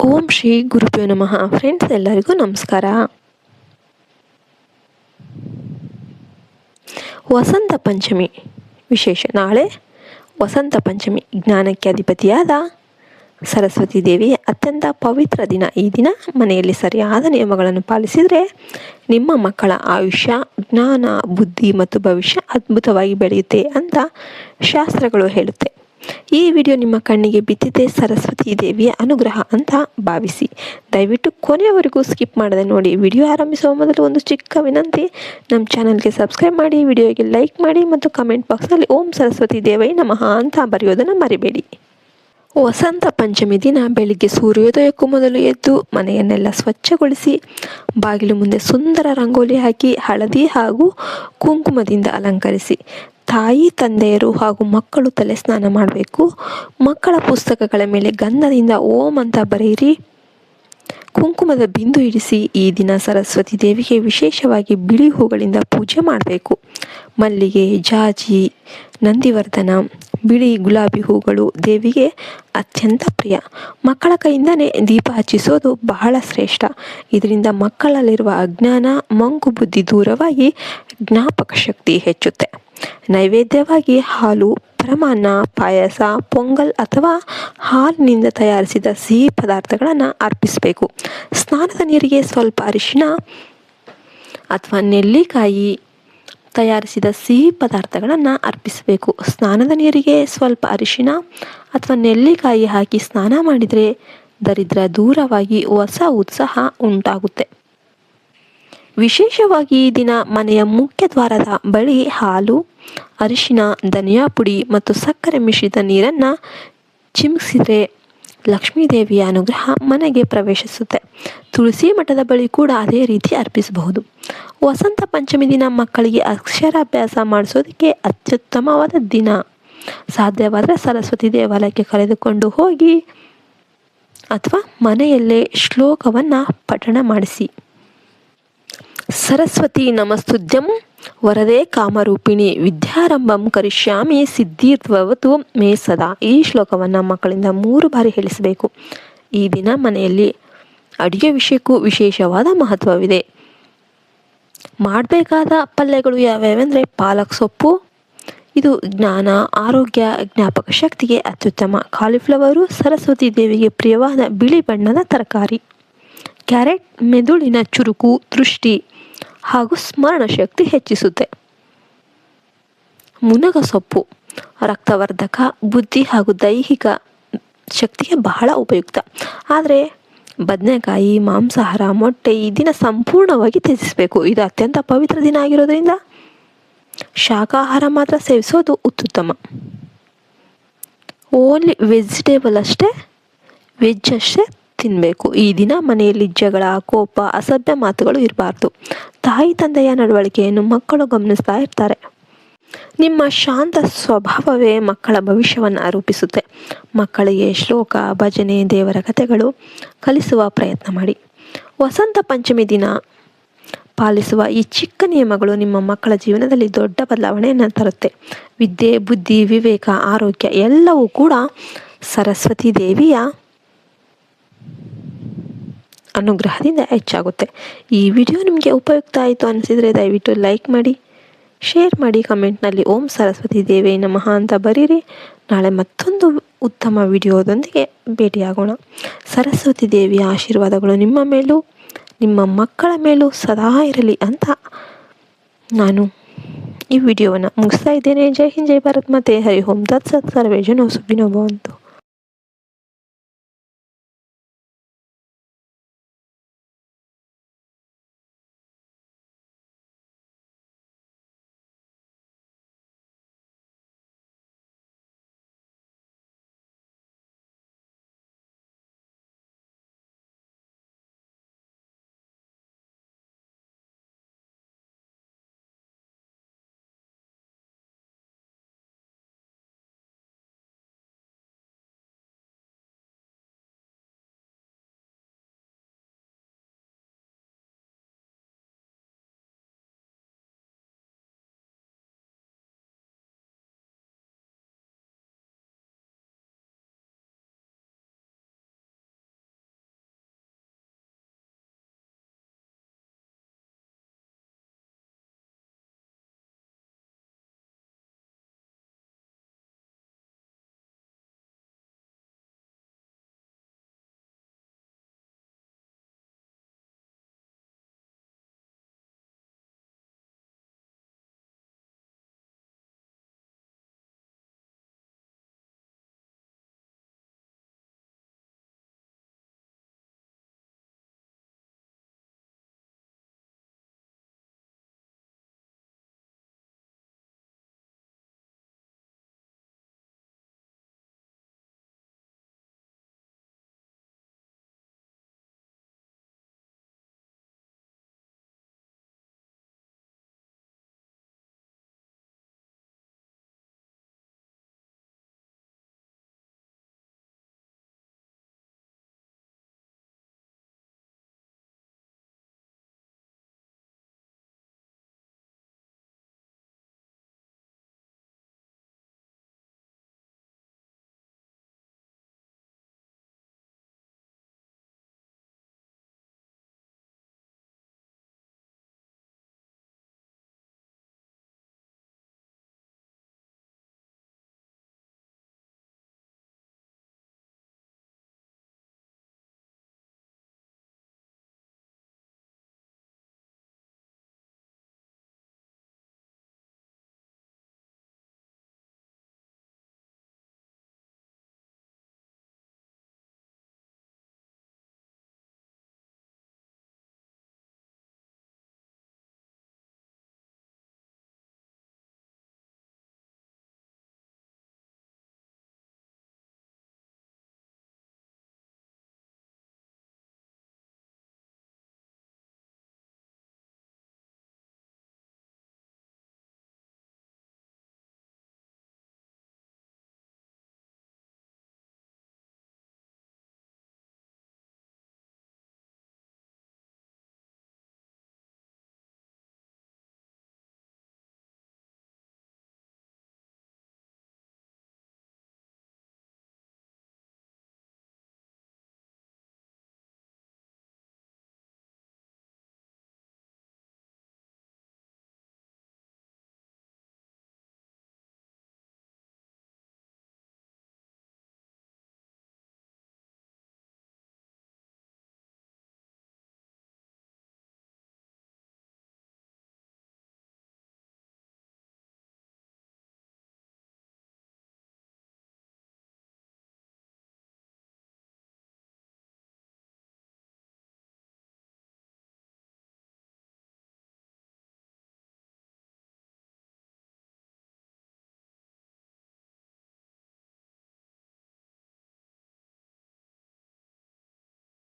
ಓಂ ಶ್ರೀ ಗುರುಭ್ಯೋ ನಮಃ. ಫ್ರೆಂಡ್ಸ್, ಎಲ್ಲರಿಗೂ ನಮಸ್ಕಾರ. ವಸಂತ ಪಂಚಮಿ ವಿಶೇಷ. ನಾಳೆ ವಸಂತ ಪಂಚಮಿ. ಜ್ಞಾನಕ್ಕೆ ಅಧಿಪತಿಯಾದ ಸರಸ್ವತಿ ದೇವಿಯ ಅತ್ಯಂತ ಪವಿತ್ರ ದಿನ. ಈ ದಿನ ಮನೆಯಲ್ಲಿ ಸರಿಯಾದ ನಿಯಮಗಳನ್ನು ಪಾಲಿಸಿದರೆ ನಿಮ್ಮ ಮಕ್ಕಳ ಆಯುಷ್ಯ, ಜ್ಞಾನ, ಬುದ್ಧಿ ಮತ್ತು ಭವಿಷ್ಯ ಅದ್ಭುತವಾಗಿ ಬೆಳೆಯುತ್ತೆ ಅಂತ ಶಾಸ್ತ್ರಗಳು ಹೇಳುತ್ತೆ. ಈ ವಿಡಿಯೋ ನಿಮ್ಮ ಕಣ್ಣಿಗೆ ಬಿದ್ದಿದೆ ಸರಸ್ವತಿ ದೇವಿಯ ಅನುಗ್ರಹ ಅಂತ ಭಾವಿಸಿ ದಯವಿಟ್ಟು ಕೊನೆಯವರೆಗೂ ಸ್ಕಿಪ್ ಮಾಡದೆ ನೋಡಿ. ವಿಡಿಯೋ ಆರಂಭಿಸುವ ಮೊದಲು ಒಂದು ಚಿಕ್ಕ ವಿನಂತಿ, ನಮ್ಮ ಚಾನಲ್ಗೆ ಸಬ್ಸ್ಕ್ರೈಬ್ ಮಾಡಿ, ವಿಡಿಯೋಗೆ ಲೈಕ್ ಮಾಡಿ ಮತ್ತು ಕಮೆಂಟ್ ಬಾಕ್ಸ್ನಲ್ಲಿ ಓಂ ಸರಸ್ವತಿ ದೇವೈ ನಮಃ ಅಂತ ಬರೆಯೋದನ್ನು ಮರಿಬೇಡಿ. ವಸಂತ ಪಂಚಮಿ ದಿನ ಬೆಳಿಗ್ಗೆ ಸೂರ್ಯೋದಯಕ್ಕೂ ಮೊದಲು ಎದ್ದು ಮನೆಯನ್ನೆಲ್ಲ ಸ್ವಚ್ಛಗೊಳಿಸಿ ಬಾಗಿಲು ಮುಂದೆ ಸುಂದರ ರಂಗೋಲಿ ಹಾಕಿ ಹಳದಿ ಹಾಗೂ ಕುಂಕುಮದಿಂದ ಅಲಂಕರಿಸಿ ತಾಯಿ, ತಂದೆಯರು ಹಾಗೂ ಮಕ್ಕಳು ತಲೆ ಸ್ನಾನ ಮಾಡಬೇಕು. ಮಕ್ಕಳ ಪುಸ್ತಕಗಳ ಮೇಲೆ ಗಂಧದಿಂದ ಓಂ ಅಂತ ಬರೆಯಿರಿ. ಕುಂಕುಮದ ಬಿಂದು ಇಡಿಸಿ. ಈ ದಿನ ಸರಸ್ವತಿ ದೇವಿಗೆ ವಿಶೇಷವಾಗಿ ಬಿಳಿ ಹೂಗಳಿಂದ ಪೂಜೆ ಮಾಡಬೇಕು. ಮಲ್ಲಿಗೆ, ಜಾಜಿ, ನಂದಿವರ್ಧನ, ಬಿಳಿ ಗುಲಾಬಿ ಹೂಗಳು ದೇವಿಗೆ ಅತ್ಯಂತ ಪ್ರಿಯ. ಮಕ್ಕಳ ಕೈಯಿಂದನೇ ದೀಪ ಹಚ್ಚಿಸೋದು ಬಹಳ ಶ್ರೇಷ್ಠ. ಇದರಿಂದ ಮಕ್ಕಳಲ್ಲಿರುವ ಅಜ್ಞಾನ, ಮಂಕು ಬುದ್ಧಿ ದೂರವಾಗಿ ಜ್ಞಾಪಕ ಶಕ್ತಿ ಹೆಚ್ಚುತ್ತೆ. ನೈವೇದ್ಯವಾಗಿ ಹಾಲು, ಪರಮಾನ್ನ, ಪಾಯಸ, ಪೊಂಗಲ್ ಅಥವಾ ಹಾಲಿನಿಂದ ತಯಾರಿಸಿದ ಸಿಹಿ ಪದಾರ್ಥಗಳನ್ನು ಅರ್ಪಿಸಬೇಕು. ಸ್ನಾನದ ನೀರಿಗೆ ಸ್ವಲ್ಪ ಅರಿಶಿನ ಅಥವಾ ನೆಲ್ಲಿಕಾಯಿ ತಯಾರಿಸಿದ ಸಿಹಿ ಪದಾರ್ಥಗಳನ್ನು ಅರ್ಪಿಸಬೇಕು. ಸ್ನಾನದ ನೀರಿಗೆ ಸ್ವಲ್ಪ ಅರಿಶಿನ ಅಥವಾ ನೆಲ್ಲಿಕಾಯಿ ಹಾಕಿ ಸ್ನಾನ ಮಾಡಿದರೆ ದರಿದ್ರ ದೂರವಾಗಿ ಹೊಸ ಉತ್ಸಾಹ ಉಂಟಾಗುತ್ತೆ. ವಿಶೇಷವಾಗಿ ಈ ದಿನ ಮನೆಯ ಮುಖ್ಯ ದ್ವಾರದ ಬಳಿ ಹಾಲು, ಅರಿಶಿನ, ಧನಿಯಾ ಪುಡಿ ಮತ್ತು ಸಕ್ಕರೆ ಮಿಶ್ರಿತ ನೀರನ್ನು ಚಿಮುಕಿಸಿದರೆ ಲಕ್ಷ್ಮೀದೇವಿಯ ಅನುಗ್ರಹ ಮನೆಗೆ ಪ್ರವೇಶಿಸುತ್ತೆ. ತುಳಸಿ ಮಠದ ಬಳಿ ಕೂಡ ಅದೇ ರೀತಿ ಅರ್ಪಿಸಬಹುದು. ವಸಂತ ಪಂಚಮಿ ದಿನ ಮಕ್ಕಳಿಗೆ ಅಕ್ಷರಾಭ್ಯಾಸ ಮಾಡಿಸೋದಕ್ಕೆ ಅತ್ಯುತ್ತಮವಾದ ದಿನ. ಸಾಧ್ಯವಾದರೆ ಸರಸ್ವತಿ ದೇವಾಲಯಕ್ಕೆ ಕರೆದುಕೊಂಡು ಹೋಗಿ ಅಥವಾ ಮನೆಯಲ್ಲೇ ಶ್ಲೋಕವನ್ನು ಪಠಣ ಮಾಡಿಸಿ. ಸರಸ್ವತಿ ನಮಸ್ತುಭ್ಯಂ ವರದೆ ಕಾಮರೂಪಿಣಿ ವಿದ್ಯಾರಂಭಂ ಕರಿಷ್ಯಾಮಿ ಸಿದ್ಧಿರ್ಭವತು ಮೇ ಸದಾ. ಈ ಶ್ಲೋಕವನ್ನು ಮಕ್ಕಳಿಂದ 3 ಬಾರಿ ಹೇಳಿಸಬೇಕು. ಈ ದಿನ ಮನೆಯಲ್ಲಿ ಅಡುಗೆ ವಿಷಯಕ್ಕೂ ವಿಶೇಷವಾದ ಮಹತ್ವವಿದೆ. ಮಾಡಬೇಕಾದ ಪಲ್ಯಗಳು ಯಾವ್ಯಾವೆಂದರೆ ಪಾಲಕ್ ಸೊಪ್ಪು, ಇದು ಜ್ಞಾನ, ಆರೋಗ್ಯ, ಜ್ಞಾಪಕ ಶಕ್ತಿಗೆ ಅತ್ಯುತ್ತಮ. ಕಾಲಿಫ್ಲವರು ಸರಸ್ವತಿ ದೇವಿಗೆ ಪ್ರಿಯವಾದ ಬಿಳಿ ಬಣ್ಣದ ತರಕಾರಿ. ಕ್ಯಾರೆಟ್ ಮೆದುಳಿನ ಚುರುಕು, ದೃಷ್ಟಿ ಹಾಗೂ ಸ್ಮರಣ ಶಕ್ತಿ ಹೆಚ್ಚಿಸುತ್ತೆ. ಮುನಗ ಸೊಪ್ಪು ರಕ್ತವರ್ಧಕ, ಬುದ್ಧಿ ಹಾಗೂ ದೈಹಿಕ ಶಕ್ತಿಗೆ ಬಹಳ ಉಪಯುಕ್ತ. ಆದರೆ ಬದನೆಕಾಯಿ, ಮಾಂಸಾಹಾರ, ಮೊಟ್ಟೆ ಈ ದಿನ ಸಂಪೂರ್ಣವಾಗಿ ತ್ಯಜಿಸಬೇಕು. ಇದು ಅತ್ಯಂತ ಪವಿತ್ರ ದಿನ ಆಗಿರೋದ್ರಿಂದ ಶಾಕಾಹಾರ ಮಾತ್ರ ಸೇವಿಸೋದು ಅತ್ಯುತ್ತಮ. ಓನ್ಲಿ ವೆಜಿಟೇಬಲ್ ಅಷ್ಟೇ, ವೆಜ್ ಅಷ್ಟೇ ತಿನ್ನಬೇಕು. ಈ ದಿನ ಮನೆಯಲ್ಲಿ ಜಗಳ, ಕೋಪ, ಅಸಭ್ಯ ಮಾತುಗಳು ಇರಬಾರ್ದು. ತಾಯಿ ತಂದೆಯ ನಡವಳಿಕೆಯನ್ನು ಮಕ್ಕಳು ಗಮನಿಸ್ತಾ ಇರ್ತಾರೆ. ನಿಮ್ಮ ಶಾಂತ ಸ್ವಭಾವವೇ ಮಕ್ಕಳ ಭವಿಷ್ಯವನ್ನು ರೂಪಿಸುತ್ತೆ. ಮಕ್ಕಳಿಗೆ ಶ್ಲೋಕ, ಭಜನೆ, ದೇವರ ಕಥೆಗಳು ಕಲಿಸುವ ಪ್ರಯತ್ನ ಮಾಡಿ. ವಸಂತ ಪಂಚಮಿ ದಿನ ಪಾಲಿಸುವ ಈ ಚಿಕ್ಕ ನಿಯಮಗಳು ನಿಮ್ಮ ಮಕ್ಕಳ ಜೀವನದಲ್ಲಿ ದೊಡ್ಡ ಬದಲಾವಣೆಯನ್ನು ತರುತ್ತೆ. ವಿದ್ಯೆ, ಬುದ್ಧಿ, ವಿವೇಕ, ಆರೋಗ್ಯ ಎಲ್ಲವೂ ಕೂಡ ಸರಸ್ವತಿ ದೇವಿಯ ಅನುಗ್ರಹದಿಂದ ಹೆಚ್ಚಾಗುತ್ತೆ. ಈ ವಿಡಿಯೋ ನಿಮಗೆ ಉಪಯುಕ್ತ ಆಯಿತು ಅನಿಸಿದರೆ ದಯವಿಟ್ಟು ಲೈಕ್ ಮಾಡಿ, ಶೇರ್ ಮಾಡಿ, ಕಮೆಂಟ್ನಲ್ಲಿ ಓಂ ಸರಸ್ವತಿ ದೇವೈ ನಮಃ ಅಂತ ಬರೀರಿ. ನಾಳೆ ಮತ್ತೊಂದು ಉತ್ತಮ ವಿಡಿಯೋದೊಂದಿಗೆ ಭೇಟಿಯಾಗೋಣ. ಸರಸ್ವತಿ ದೇವಿಯ ಆಶೀರ್ವಾದಗಳು ನಿಮ್ಮ ಮೇಲೂ ನಿಮ್ಮ ಮಕ್ಕಳ ಮೇಲೂ ಸದಾ ಇರಲಿ ಅಂತ ನಾನು ಈ ವಿಡಿಯೋವನ್ನು ಮುಗಿಸ್ತಾ ಇದ್ದೇನೆ. ಜೈ ಹಿಂದ್, ಜೈ ಭಾರತ್ ಮಾತೆ. ಹರಿ ಓಂ ತತ್ಸತ್. ಸರ್ವೇ ಜನೋ ಸುಖಿನೋ ಭವಂತು.